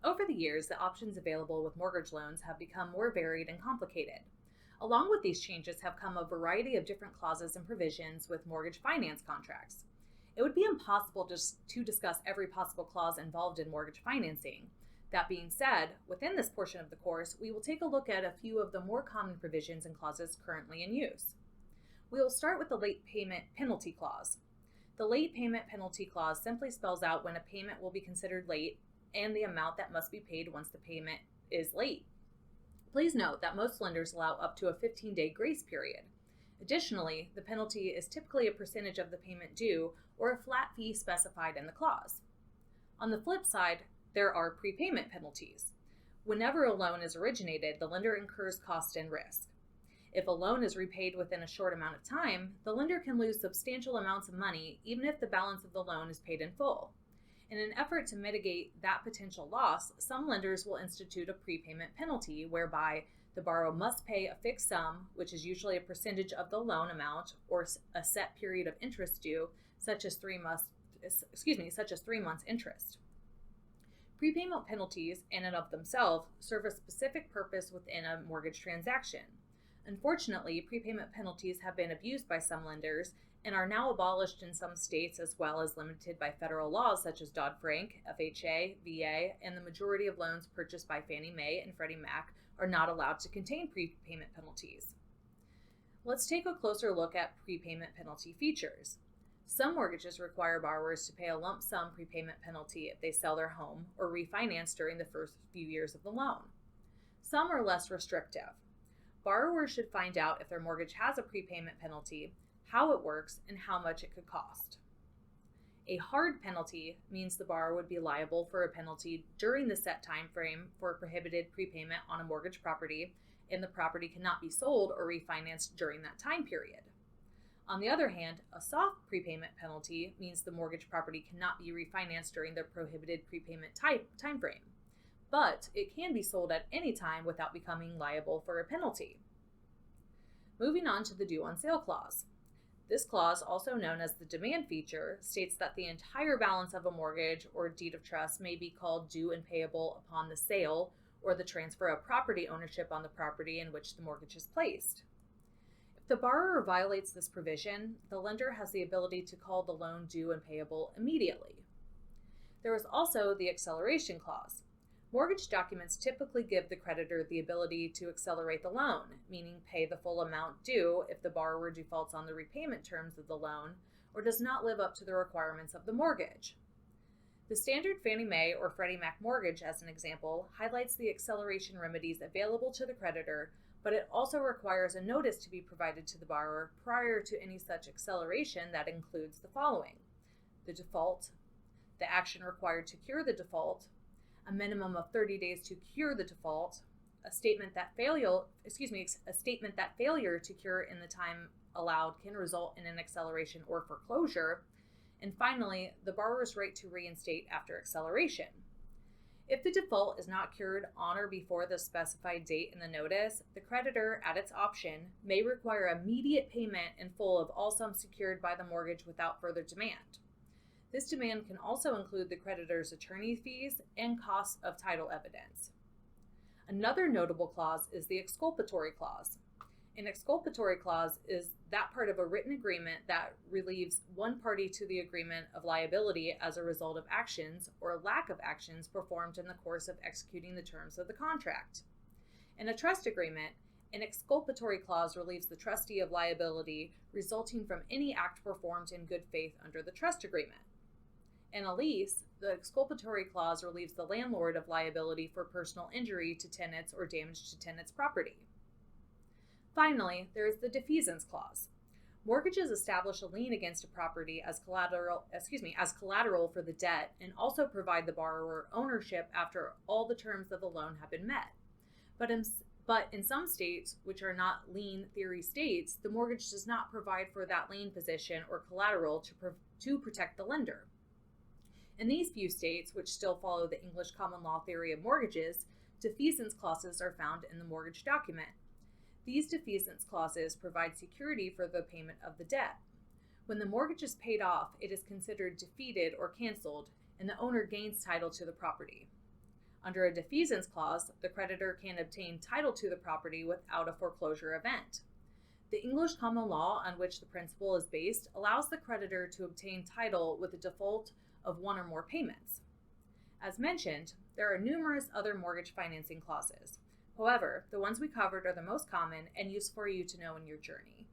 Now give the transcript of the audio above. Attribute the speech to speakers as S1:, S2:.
S1: Over the years, the options available with mortgage loans have become more varied and complicated. Along with these changes have come a variety of different clauses and provisions with mortgage finance contracts. It would be impossible just to discuss every possible clause involved in mortgage financing. That being said, within this portion of the course, we will take a look at a few of the more common provisions and clauses currently in use. We will start with the late payment penalty clause. The late payment penalty clause simply spells out when a payment will be considered late and the amount that must be paid once the payment is late. Please note that most lenders allow up to a 15-day grace period. Additionally, the penalty is typically a percentage of the payment due or a flat fee specified in the clause. On the flip side, there are prepayment penalties. Whenever a loan is originated, the lender incurs cost and risk. If a loan is repaid within a short amount of time, the lender can lose substantial amounts of money even if the balance of the loan is paid in full. In an effort to mitigate that potential loss, some lenders will institute a prepayment penalty whereby the borrower must pay a fixed sum, which is usually a percentage of the loan amount or a set period of interest due, such as 3 months interest. Prepayment penalties, in and of themselves, serve a specific purpose within a mortgage transaction. Unfortunately, prepayment penalties have been abused by some lenders and are now abolished in some states as well as limited by federal laws such as Dodd-Frank, FHA, VA, and the majority of loans purchased by Fannie Mae and Freddie Mac are not allowed to contain prepayment penalties. Let's take a closer look at prepayment penalty features. Some mortgages require borrowers to pay a lump sum prepayment penalty if they sell their home or refinance during the first few years of the loan. Some are less restrictive. Borrowers should find out if their mortgage has a prepayment penalty, how it works, and how much it could cost. A hard penalty means the borrower would be liable for a penalty during the set time frame for a prohibited prepayment on a mortgage property, and the property cannot be sold or refinanced during that time period. On the other hand, a soft prepayment penalty means the mortgage property cannot be refinanced during the prohibited prepayment time frame, but it can be sold at any time without becoming liable for a penalty. Moving on to the due on sale clause. This clause, also known as the demand feature, states that the entire balance of a mortgage or deed of trust may be called due and payable upon the sale or the transfer of property ownership on the property in which the mortgage is placed. If the borrower violates this provision, the lender has the ability to call the loan due and payable immediately. There is also the acceleration clause. Mortgage documents typically give the creditor the ability to accelerate the loan, meaning pay the full amount due if the borrower defaults on the repayment terms of the loan or does not live up to the requirements of the mortgage. The standard Fannie Mae or Freddie Mac mortgage, as an example, highlights the acceleration remedies available to the creditor, but it also requires a notice to be provided to the borrower prior to any such acceleration that includes the following: the default, the action required to cure the default, a minimum of 30 days to cure the default, a statement that failure to cure in the time allowed can result in an acceleration or foreclosure, and finally, the borrower's right to reinstate after acceleration. If the default is not cured on or before the specified date in the notice, the creditor, at its option, may require immediate payment in full of all sums secured by the mortgage without further demand. This demand can also include the creditor's attorney fees and costs of title evidence. Another notable clause is the exculpatory clause. An exculpatory clause is that part of a written agreement that relieves one party to the agreement of liability as a result of actions or lack of actions performed in the course of executing the terms of the contract. In a trust agreement, an exculpatory clause relieves the trustee of liability resulting from any act performed in good faith under the trust agreement. In a lease, the exculpatory clause relieves the landlord of liability for personal injury to tenants or damage to tenants' property. Finally, there is the defeasance clause. Mortgages establish a lien against a property as collateral for the debt and also provide the borrower ownership after all the terms of the loan have been met. But in some states, which are not lien theory states, the mortgage does not provide for that lien position or collateral to protect the lender. In these few states, which still follow the English common law theory of mortgages, defeasance clauses are found in the mortgage document. These defeasance clauses provide security for the payment of the debt. When the mortgage is paid off, it is considered defeated or canceled, and the owner gains title to the property. Under a defeasance clause, the creditor can obtain title to the property without a foreclosure event. The English common law on which the principle is based allows the creditor to obtain title with a default of one or more payments. As mentioned, there are numerous other mortgage financing clauses. However, the ones we covered are the most common and useful for you to know in your journey.